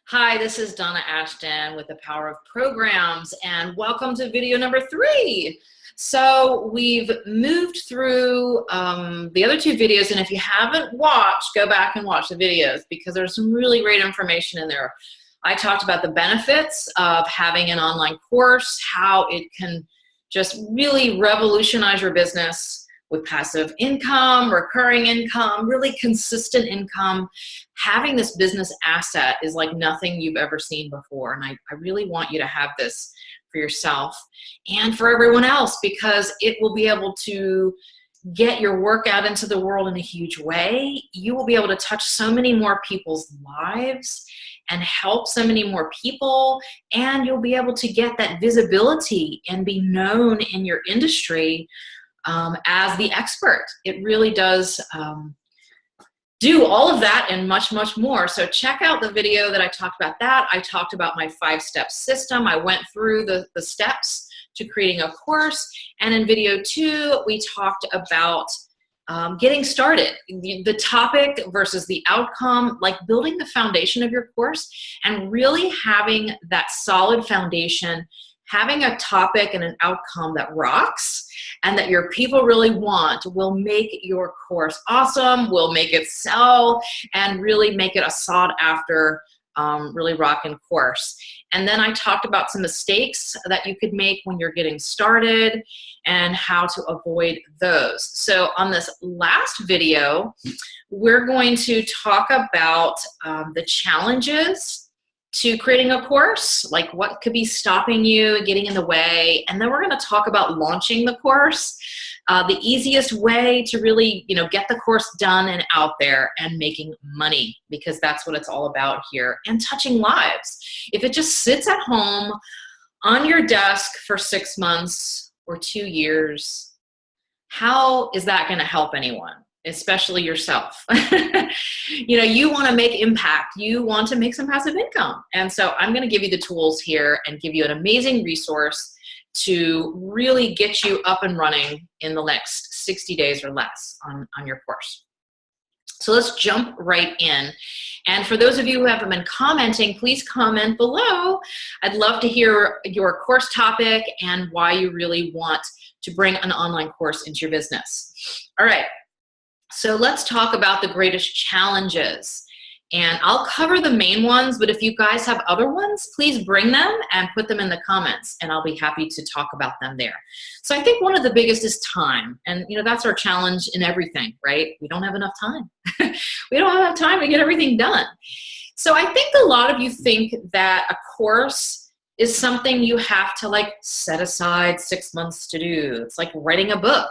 Hi, this is Donna Ashton with the Power of Programs, and welcome to video number 3. So we've moved through the other 2 videos, and if you haven't watched, go back and watch the videos because there's some really great information in there. I talked about the benefits of having an online course, how it can just really revolutionize your business with passive income, recurring income, really consistent income. Having this business asset is like nothing you've ever seen before. And I really want you to have this for yourself and for everyone else, because it will be able to get your work out into the world in a huge way. You will be able to touch so many more people's lives and help so many more people, and you'll be able to get that visibility and be known in your industry as the expert. It really does do all of that and much, much more. So check out the video that I talked about that. I talked about my 5-step system. I went through the steps to creating a course. And in video 2, we talked about getting started, the topic versus the outcome, like building the foundation of your course and really having that solid foundation, having a topic and an outcome that rocks and that your people really want will make your course awesome, will make it sell, and really make it a sought after, really rockin' course. And then I talked about some mistakes that you could make when you're getting started and how to avoid those. So on this last video, we're going to talk about the challenges to creating a course, like what could be stopping you, getting in the way. And then we're gonna talk about launching the course, the easiest way to really, get the course done and out there and making money, because that's what it's all about here, and touching lives. If it just sits at home on your desk for 6 months or 2 years, how is that gonna help anyone? Especially yourself. You want to make impact. You want to make some passive income. And so I'm going to give you the tools here and give you an amazing resource to really get you up and running in the next 60 days or less on your course. So let's jump right in. And for those of you who haven't been commenting, please comment below. I'd love to hear your course topic and why you really want to bring an online course into your business. All right. So let's talk about the greatest challenges. And I'll cover the main ones, but if you guys have other ones, please bring them and put them in the comments, and I'll be happy to talk about them there. So I think one of the biggest is time. And that's our challenge in everything, right? We don't have enough time. We don't have enough time to get everything done. So I think a lot of you think that a course is something you have to set aside 6 months to do. It's like writing a book.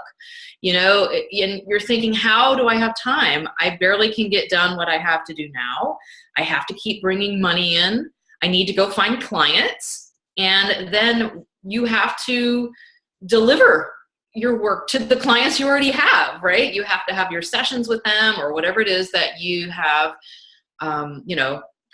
And you're thinking, how do I have time? I barely can get done what I have to do now. I have to keep bringing money in. I need to go find clients. And then you have to deliver your work to the clients you already have, right? You have to have your sessions with them or whatever it is that you have,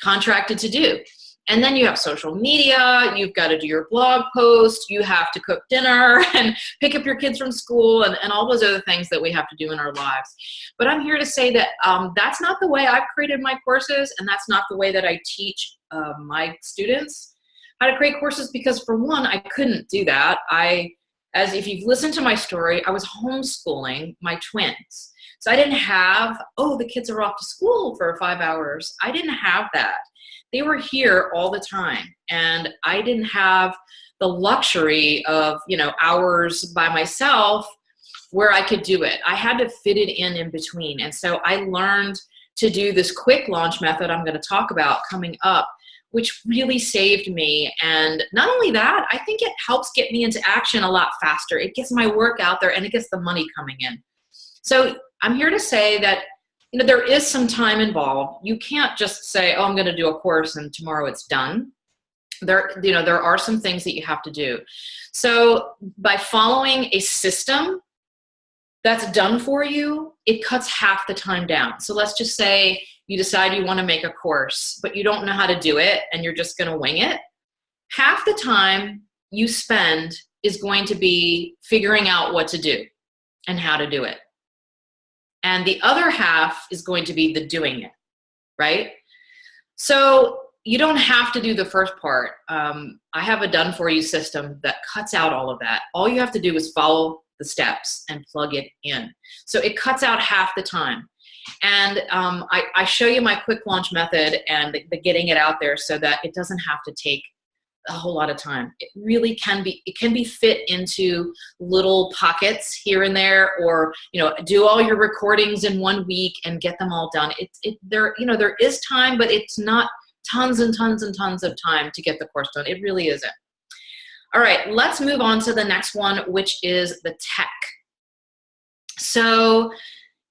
contracted to do. And then you have social media, you've got to do your blog post, you have to cook dinner and pick up your kids from school and all those other things that we have to do in our lives. But I'm here to say that that's not the way I've created my courses, and that's not the way that I teach my students how to create courses, because for one, I couldn't do that. As if you've listened to my story, I was homeschooling my twins. So I didn't have, the kids are off to school for 5 hours. I didn't have that. They were here all the time, and I didn't have the luxury of, hours by myself where I could do it. I had to fit it in between. And so I learned to do this quick launch method I'm going to talk about coming up, which really saved me. And not only that, I think it helps get me into action a lot faster. It gets my work out there and it gets the money coming in. So I'm here to say that there is some time involved. You can't just say, I'm going to do a course and tomorrow it's done. There are some things that you have to do. So by following a system that's done for you, it cuts half the time down. So let's just say you decide you want to make a course, but you don't know how to do it and you're just going to wing it. Half the time you spend is going to be figuring out what to do and how to do it. And the other half is going to be the doing it, right? So you don't have to do the first part. I have a done for you system that cuts out all of that. All you have to do is follow the steps and plug it in. So it cuts out half the time. And I show you my quick launch method and the getting it out there so that it doesn't have to take a whole lot of time. It really can be, it can be fit into little pockets here and there, or, you know, do all your recordings in 1 week and get them all done. There is time, but it's not tons and tons and tons of time to get the course done. It really isn't. All right, let's move on to the next one, which is the tech. So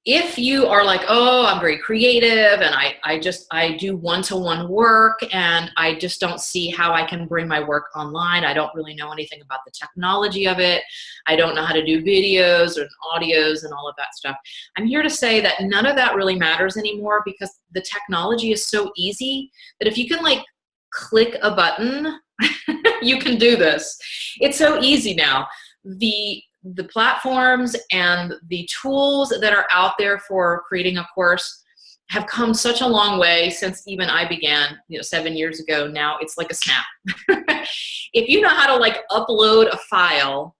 if you are like, oh, I'm very creative and I do one-to-one work and I just don't see how I can bring my work online. I don't really know anything about the technology of it. I don't know how to do videos or audios and all of that stuff. I'm here to say that none of that really matters anymore, because the technology is so easy that if you can like click a button, you can do this. It's so easy now. The platforms and the tools that are out there for creating a course have come such a long way since even I began, 7 years ago. Now it's like a snap. If you know how to like upload a file,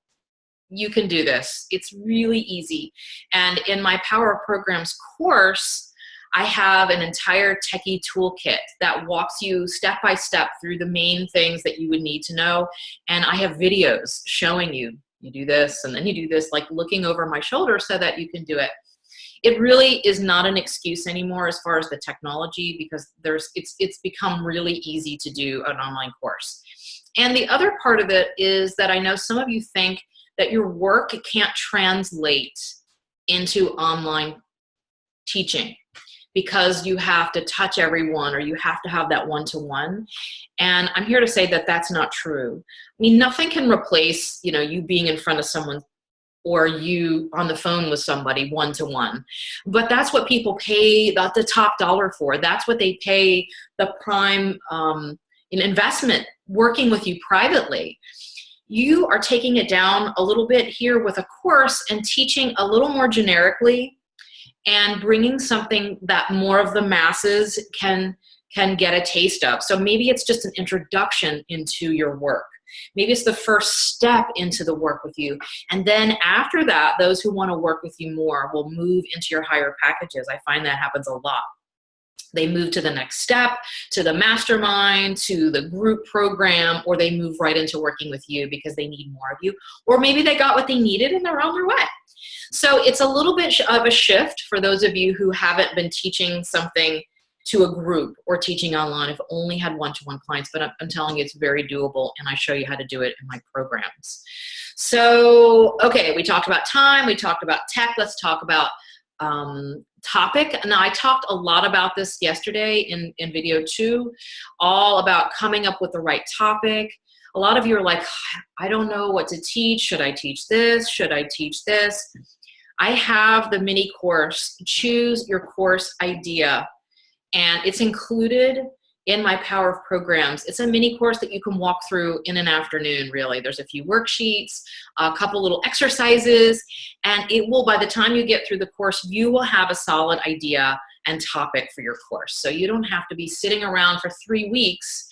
you can do this. It's really easy. And in my Power of Programs course, I have an entire techie toolkit that walks you step by step through the main things that you would need to know. And I have videos showing you, you do this and then you do this, like looking over my shoulder so that you can do it. It really is not an excuse anymore as far as the technology, because it's become really easy to do an online course. And the other part of it is that I know some of you think that your work can't translate into online teaching because you have to touch everyone or you have to have that one-to-one. And I'm here to say that that's not true. I mean, nothing can replace, you being in front of someone or you on the phone with somebody one-to-one. But that's what people pay the top dollar for. That's what they pay the prime investment, working with you privately. You are taking it down a little bit here with a course and teaching a little more generically and bringing something that more of the masses can get a taste of. So maybe it's just an introduction into your work. Maybe it's the first step into the work with you. And then after that, those who want to work with you more will move into your higher packages. I find that happens a lot. They move to the next step, to the mastermind, to the group program, or they move right into working with you because they need more of you. Or maybe they got what they needed and they're on their way. So it's a little bit of a shift for those of you who haven't been teaching something to a group or teaching online. I've only had one-to-one clients, but I'm telling you it's very doable, and I show you how to do it in my programs. So, okay, we talked about time, we talked about tech, let's talk about topic. Now, I talked a lot about this yesterday in video 2, all about coming up with the right topic. A lot of you are like, I don't know what to teach. Should I teach this? Should I teach this? I have the mini course, Choose Your Course Idea, and it's included in my Power of Programs. It's a mini course that you can walk through in an afternoon, really. There's a few worksheets, a couple little exercises, and it will, by the time you get through the course, you will have a solid idea and topic for your course. So you don't have to be sitting around for 3 weeks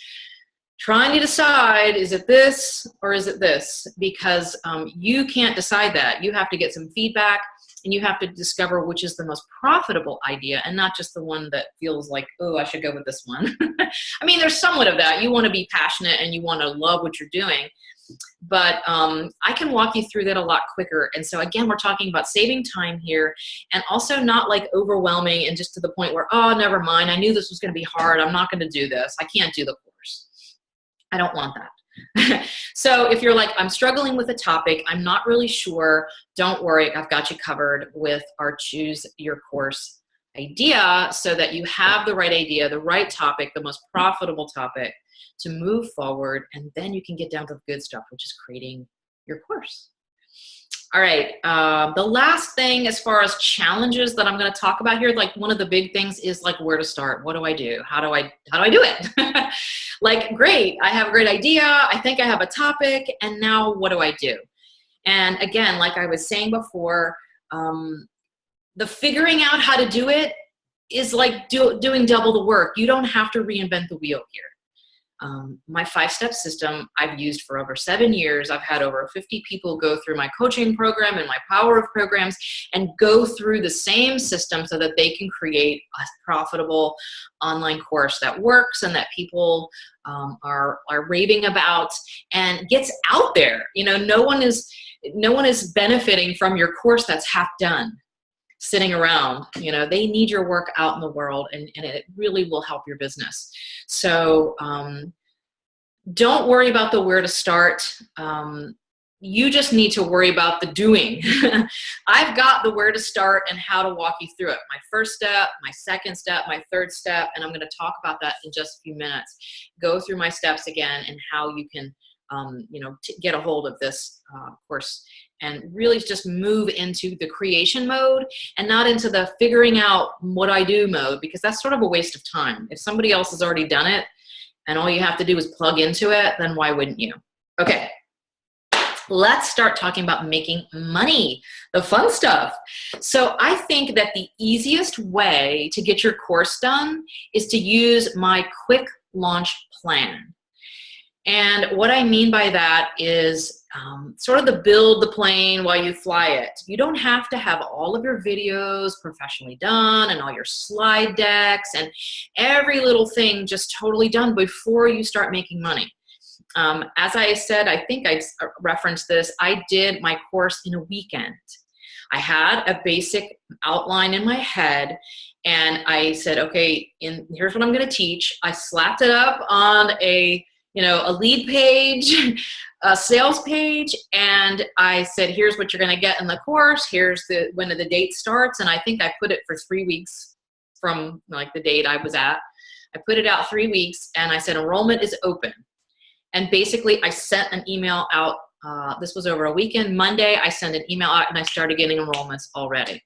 trying to decide, is it this or is it this? Because you can't decide that. You have to get some feedback, and you have to discover which is the most profitable idea, and not just the one that feels like, oh, I should go with this one. I mean, there's somewhat of that. You want to be passionate and you want to love what you're doing, but I can walk you through that a lot quicker. And so again, we're talking about saving time here, and also not like overwhelming and just to the point where, oh, never mind, I knew this was going to be hard, I'm not going to do this, I can't do the course. I don't want that. So if you're like, I'm struggling with a topic, I'm not really sure, don't worry, I've got you covered with our Choose Your Course Idea, so that you have the right idea, the right topic, the most profitable topic to move forward, and then you can get down to the good stuff, which is creating your course. All right, the last thing as far as challenges that I'm going to talk about here, like one of the big things is like where to start. What do I do? How do I do it? Like, great, I have a great idea. I think I have a topic, and now what do I do? And again, like I was saying before, the figuring out how to do it is like doing double the work. You don't have to reinvent the wheel here. My 5-step system I've used for over 7 years. I've had over 50 people go through my coaching program and my Power of programs and go through the same system so that they can create a profitable online course that works and that people are raving about and gets out there. You know, no one is benefiting from your course that's half done, sitting around. You know, they need your work out in the world, and it really will help your business. So don't worry about the where to start. You just need to worry about the doing. I've got the where to start and how to walk you through it. My first step, my second step, my third step, and I'm going to talk about that in just a few minutes. Go through my steps again and how you can you know, get a hold of this course and really just move into the creation mode and not into the figuring out what I do mode, because that's sort of a waste of time. If somebody else has already done it and all you have to do is plug into it, then why wouldn't you? Okay, let's start talking about making money, the fun stuff. So I think that the easiest way to get your course done is to use my quick launch plan. And what I mean by that is sort of the build the plane while you fly it. You don't have to have all of your videos professionally done and all your slide decks and every little thing just totally done before you start making money. As I said, I think I referenced this, I did my course in a weekend. I had a basic outline in my head and I said, okay, here's what I'm gonna teach. I slapped it up on a lead page, a sales page, and I said, here's what you're gonna get in the course, here's when the date starts, and I think I put it for 3 weeks from like the date I was at. I put it out 3 weeks, and I said, enrollment is open. And basically, I sent an email out, this was over a weekend. Monday, I sent an email out, and I started getting enrollments already.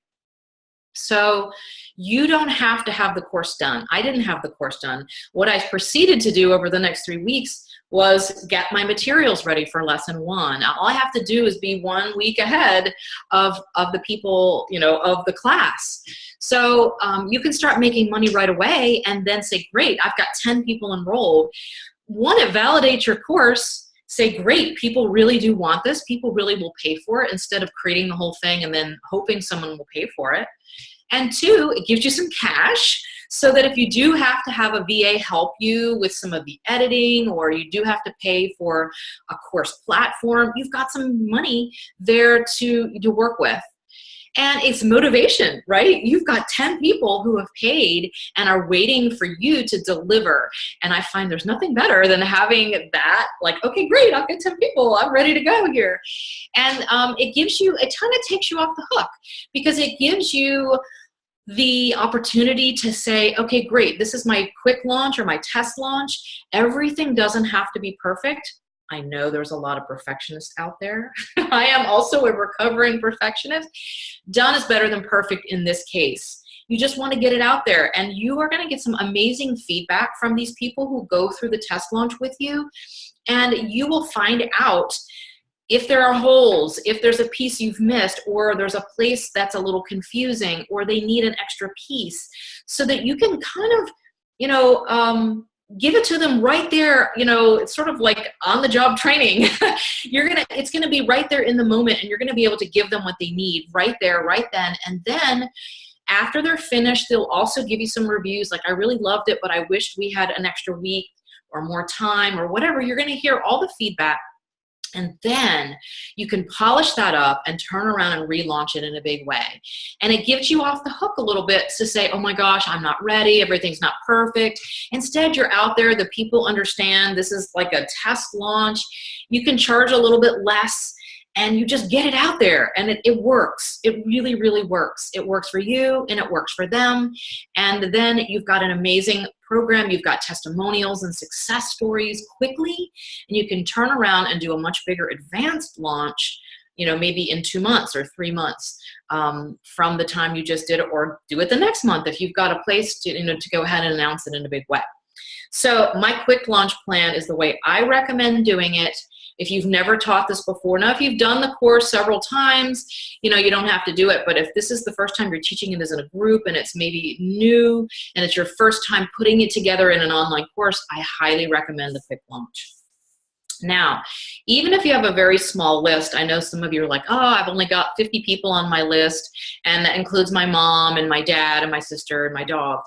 So you don't have to have the course done. I didn't have the course done. What I proceeded to do over the next 3 weeks was get my materials ready for lesson 1. Now, all I have to do is be 1 week ahead of the people, of the class. So you can start making money right away and then say, great, I've got 10 people enrolled. One, it validates your course. Say, great, people really do want this. People really will pay for it, instead of creating the whole thing and then hoping someone will pay for it. And 2, it gives you some cash so that if you do have to have a VA help you with some of the editing, or you do have to pay for a course platform, you've got some money there to work with. And it's motivation, right? You've got 10 people who have paid and are waiting for you to deliver. And I find there's nothing better than having that, like, okay, great, I've got 10 people, I'm ready to go here. And it kind of takes you off the hook, because it gives you the opportunity to say, okay, great, this is my quick launch or my test launch. Everything doesn't have to be perfect. I know there's a lot of perfectionists out there. I am also a recovering perfectionist. Done is better than perfect in this case. You just want to get it out there, and you are going to get some amazing feedback from these people who go through the test launch with you, and you will find out if there are holes, if there's a piece you've missed, or there's a place that's a little confusing, or they need an extra piece, so that you can kind of, give it to them right there. It's sort of like on-the-job training. It's gonna be right there in the moment, and you're gonna be able to give them what they need right there, right then. And then after they're finished, they'll also give you some reviews, like, I really loved it, but I wished we had an extra week or more time or whatever. You're gonna hear all the feedback. And then you can polish that up and turn around and relaunch it in a big way. And it gives you off the hook a little bit to say, oh my gosh, I'm not ready, everything's not perfect. Instead, you're out there, the people understand this is like a test launch. You can charge a little bit less, and you just get it out there, and it works. It really, really works. It works for you, and it works for them. And then you've got an amazing program. You've got testimonials and success stories quickly, and you can turn around and do a much bigger advanced launch, maybe in 2 months or 3 months from the time you just did it, or do it the next month if you've got a place to go ahead and announce it in a big way. So my quick launch plan is the way I recommend doing it. If you've never taught this before, now if you've done the course several times, you don't have to do it. But if this is the first time you're teaching it as in a group and it's maybe new and it's your first time putting it together in an online course, I highly recommend the Quick Launch. Now, even if you have a very small list, I know some of you are like, oh, I've only got 50 people on my list, and that includes my mom and my dad and my sister and my dog.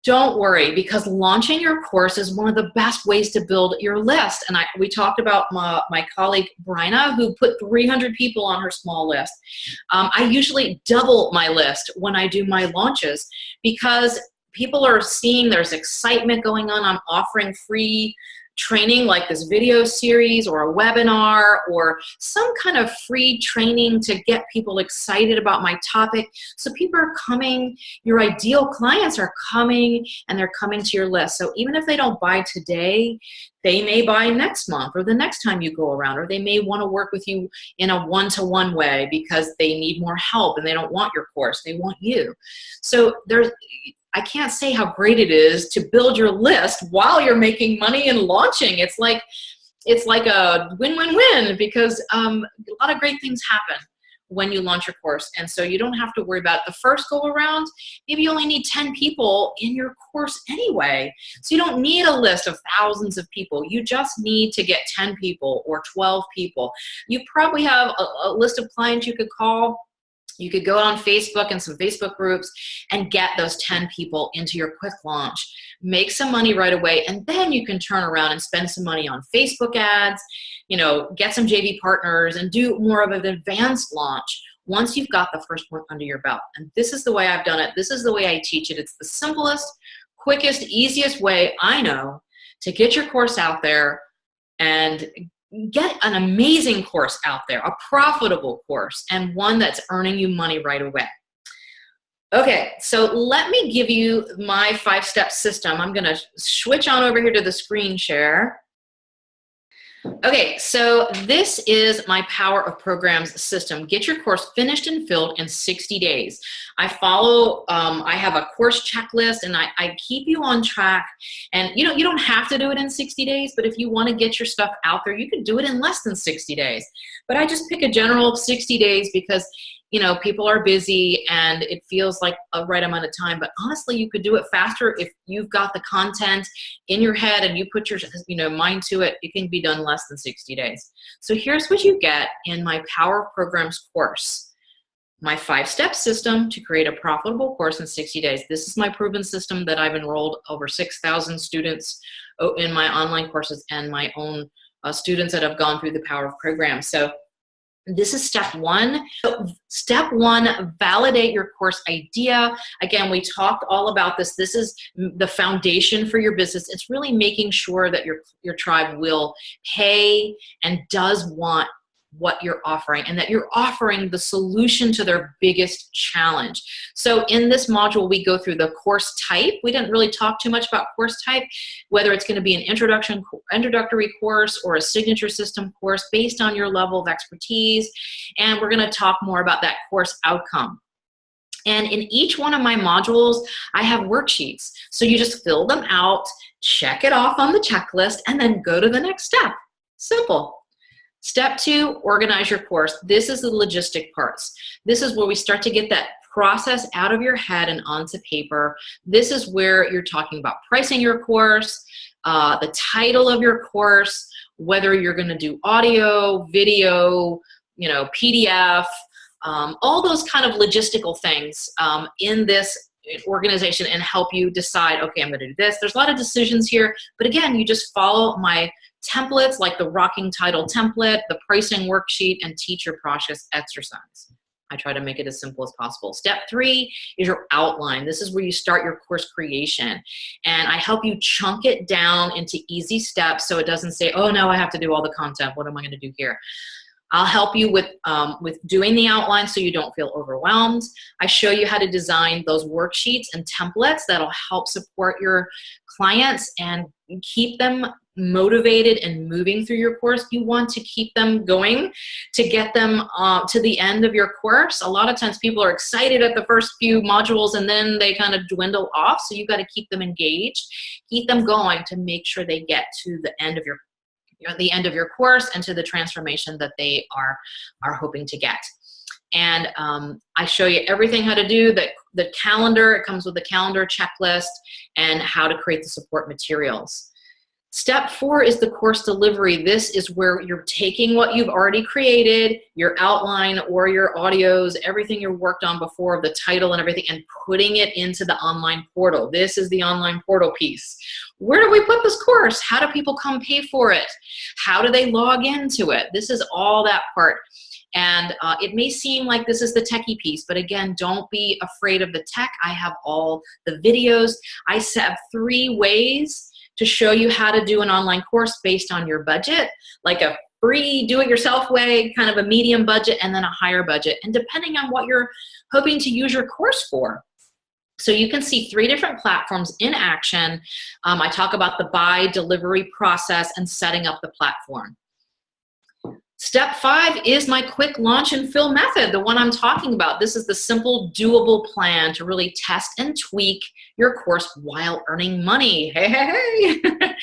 Don't worry, because launching your course is one of the best ways to build your list. And we talked about my colleague, Bryna, who put 300 people on her small list. I usually double my list when I do my launches because people are seeing there's excitement going on. I'm offering free training like this video series or a webinar or some kind of free training to get people excited about my topic. So people are coming, your ideal clients are coming, and they're coming to your list. So even if they don't buy today, they may buy next month or the next time you go around, or they may want to work with you in a one-to-one way because they need more help and they don't want your course, they want you. So I can't say how great it is to build your list while you're making money and launching. It's like a win-win-win because a lot of great things happen when you launch your course. And so you don't have to worry about the first go around. Maybe you only need 10 people in your course anyway. So you don't need a list of thousands of people. You just need to get 10 people or 12 people. You probably have a list of clients you could call. You could go on Facebook and some Facebook groups and get those 10 people into your quick launch. Make some money right away, and then you can turn around and spend some money on Facebook ads, get some JV partners and do more of an advanced launch once you've got the first one under your belt. And this is the way I've done it. This is the way I teach it. It's the simplest, quickest, easiest way I know to get your course out there and get an amazing course out there, a profitable course, and one that's earning you money right away. Okay, so let me give you my 5-step system. I'm gonna switch on over here to the screen share. Okay, so this is my Power of Programs system. Get your course finished and filled in 60 days. I have a course checklist, and I keep you on track. And you don't have to do it in 60 days, but if you want to get your stuff out there, you can do it in less than 60 days. But I just pick a general 60 days because people are busy and it feels like a right amount of time. But honestly, you could do it faster if you've got the content in your head and you put your mind to it. It can be done less than 60 days. So here's what you get in my Power of Programs course. My 5-step system to create a profitable course in 60 days. This is my proven system that I've enrolled over 6,000 students in my online courses and my own students that have gone through the Power of Programs. So this is step one. So step one, validate your course idea. Again, we talked all about this. This is the foundation for your business. It's really making sure that your tribe will pay and does want what you're offering, and that you're offering the solution to their biggest challenge. So in this module, we go through the course type. We didn't really talk too much about course type, whether it's going to be an introductory course or a signature system course based on your level of expertise. And we're going to talk more about that course outcome. And in each one of my modules, I have worksheets. So you just fill them out, check it off on the checklist, and then go to the next step. Simple. Step two, organize your course. This is the logistic parts. This is where we start to get that process out of your head and onto paper. This is where you're talking about pricing your course, the title of your course, whether you're going to do audio, video, PDF, all those kind of logistical things in this organization, and help you decide, okay, I'm going to do this. There's a lot of decisions here, but again, you just follow my templates like the rocking title template, the pricing worksheet, and teacher process exercise. I try to make it as simple as possible. Step three is your outline. This is where you start your course creation. And I help you chunk it down into easy steps so it doesn't say, oh, no, I have to do all the content. What am I going to do here? I'll help you with doing the outline so you don't feel overwhelmed. I show you how to design those worksheets and templates that'll help support your clients and keep them motivated and moving through your course. You want to keep them going to get them to the end of your course. A lot of times people are excited at the first few modules and then they kind of dwindle off. So you've got to keep them engaged, keep them going to make sure they get to the end of your the end of your course and to the transformation that they are hoping to get. And I show you everything how to do the calendar. It comes with a calendar checklist and how to create the support materials. Step 4 is the course delivery. This is where you're taking what you've already created, your outline or your audios, everything you worked on before, the title and everything, and putting it into the online portal. This is the online portal piece. Where do we put this course? How do people come pay for it? How do they log into it? This is all that part. And it may seem like this is the techie piece, but again, don't be afraid of the tech. I have all the videos. I have 3 ways to show you how to do an online course based on your budget, like a free do-it-yourself way, kind of a medium budget, and then a higher budget, and depending on what you're hoping to use your course for. So you can see 3 different platforms in action. I talk about the buy, delivery process, and setting up the platform. Step 5 is my quick launch and fill method, the one I'm talking about. This is the simple, doable plan to really test and tweak your course while earning money. Hey, hey, hey.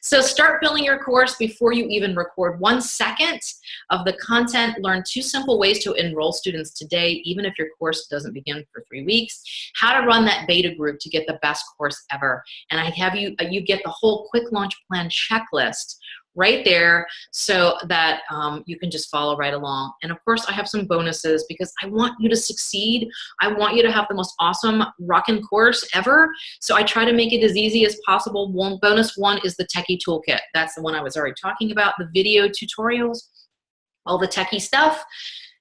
So start building your course before you even record 1 second of the content. Learn 2 simple ways to enroll students today, even if your course doesn't begin for 3 weeks. How to run that beta group to get the best course ever. And I have you get the whole quick launch plan checklist right there so that you can just follow right along. And of course, I have some bonuses because I want you to succeed. I want you to have the most awesome rockin' course ever. So I try to make it as easy as possible. Bonus 1 is the techie toolkit. That's the one I was already talking about, the video tutorials, all the techie stuff.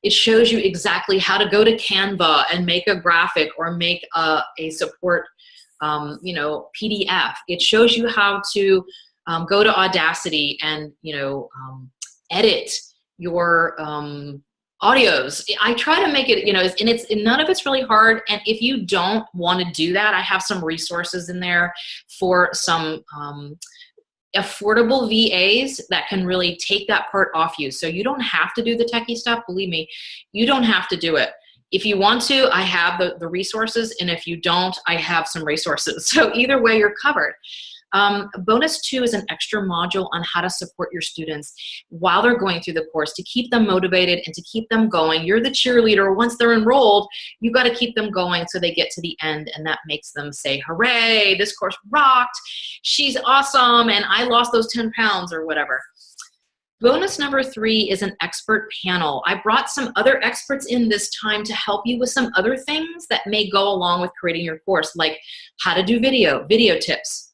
It shows you exactly how to go to Canva and make a graphic or make a support PDF. It shows you how to go to Audacity and, edit your audios. I try to make it, and none of it's really hard. And if you don't want to do that, I have some resources in there for some affordable VAs that can really take that part off you. So you don't have to do the techie stuff. Believe me, you don't have to do it. If you want to, I have the resources. And if you don't, I have some resources. So either way, you're covered. Bonus 2 is an extra module on how to support your students while they're going through the course to keep them motivated and to keep them going. You're the cheerleader. Once they're enrolled, you've got to keep them going so they get to the end, and that makes them say, hooray, this course rocked, she's awesome, and I lost those 10 pounds or whatever. Bonus number 3 is an expert panel. I brought some other experts in this time to help you with some other things that may go along with creating your course, like how to do video tips,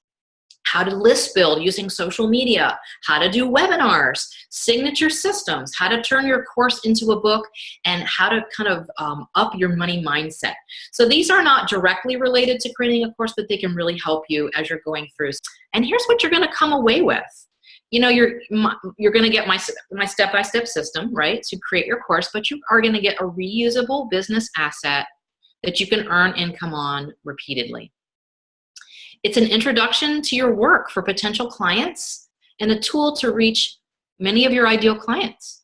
how to list build using social media, how to do webinars, signature systems, how to turn your course into a book, and how to kind of up your money mindset. So these are not directly related to creating a course, but they can really help you as you're going through. And here's what you're going to come away with. You're going to get my step-by-step system, right, to create your course, but you are going to get a reusable business asset that you can earn income on repeatedly. It's an introduction to your work for potential clients and a tool to reach many of your ideal clients.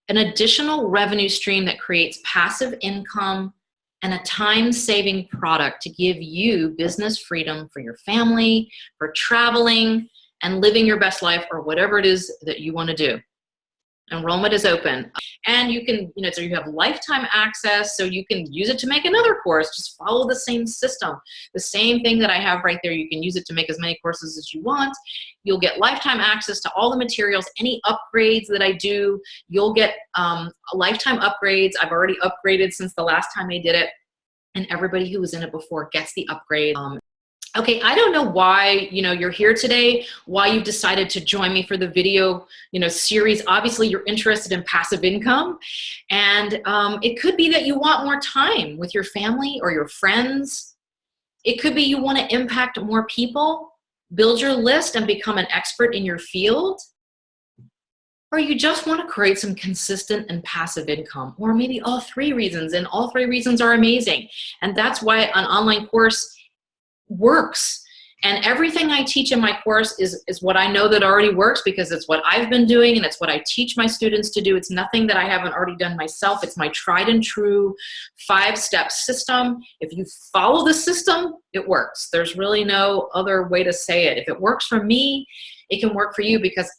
An additional revenue stream that creates passive income and a time-saving product to give you business freedom for your family, for traveling, and living your best life, or whatever it is that you want to do. Enrollment is open. And you can, so you have lifetime access, so you can use it to make another course. Just follow the same system. The same thing that I have right there, you can use it to make as many courses as you want. You'll get lifetime access to all the materials, any upgrades that I do. You'll get lifetime upgrades. I've already upgraded since the last time I did it. And everybody who was in it before gets the upgrade. Okay, I don't know why, you're here today, why you've decided to join me for the video, series. Obviously, you're interested in passive income, and it could be that you want more time with your family or your friends. It could be you want to impact more people, build your list and become an expert in your field, or you just want to create some consistent and passive income, or maybe all 3 reasons, and all 3 reasons are amazing. And that's why an online course works. And everything I teach in my course is what I know that already works, because it's what I've been doing and it's what I teach my students to do. It's nothing that I haven't already done myself. It's my tried and true 5-step system. If you follow the system, it works. There's really no other way to say it. If it works for me, it can work for you, because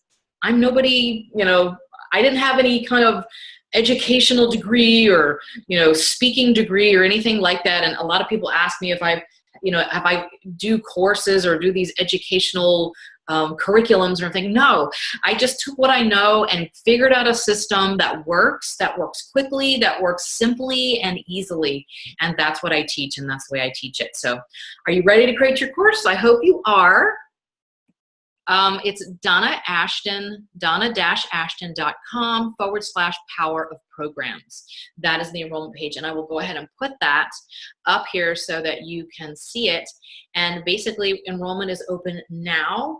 I'm nobody, you know, I didn't have any kind of educational degree or, you know, speaking degree or anything like that. And a lot of people ask me if I, you know, if I do courses or do these educational curriculums or anything. No, I just took what I know and figured out a system that works quickly, that works simply and easily. And that's what I teach, and that's the way I teach it. So are you ready to create your course? I hope you are. It's donna-ashton.com/power-of-programs. That is the enrollment page, and I will go ahead and put that up here so that you can see it. And basically, enrollment is open now.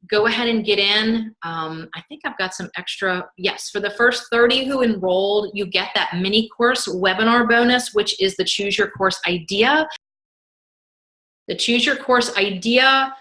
Go ahead and get in. I think I've got some extra, yes, for the first 30 who enrolled, you get that mini course webinar bonus, which is the Choose Your Course Idea. The Choose Your Course Idea,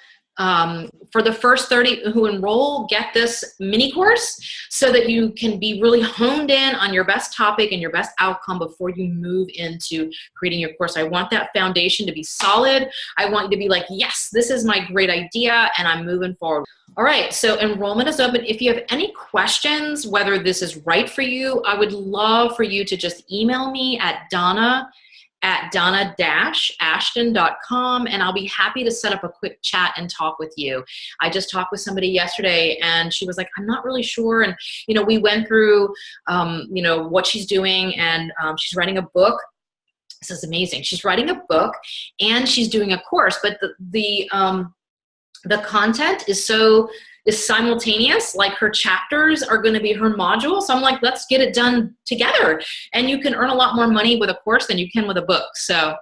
for the first 30 who enroll, get this mini course so that you can be really honed in on your best topic and your best outcome before you move into creating your course. I want that foundation to be solid. I want you to be like, yes, this is my great idea, and I'm moving forward. All right, so enrollment is open. If you have any questions, whether this is right for you, I would love for you to just email me at donna-ashton.com, and I'll be happy to set up a quick chat and talk with you. I just talked with somebody yesterday, and she was like, I'm not really sure. And, you know, we went through, you know, what she's doing, and she's writing a book. This is amazing. She's writing a book, and she's doing a course, but the content is simultaneous. Like, her chapters are going to be her module. So I'm like, let's get it done together. And you can earn a lot more money with a course than you can with a book. So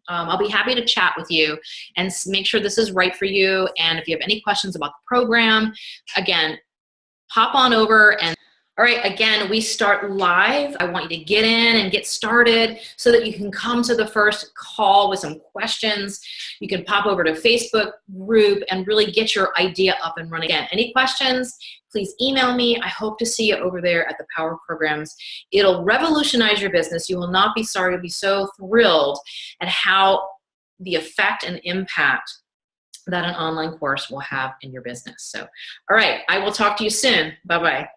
I'll be happy to chat with you and make sure this is right for you. And if you have any questions about the program, again, pop on over. And all right, again, we start live. I want you to get in and get started so that you can come to the first call with some questions. You can pop over to Facebook group and really get your idea up and running. Again, any questions, please email me. I hope to see you over there at the Power Programs. It'll revolutionize your business. You will not be sorry. You'll be so thrilled at how the effect and impact that an online course will have in your business. So, all right, I will talk to you soon. Bye-bye.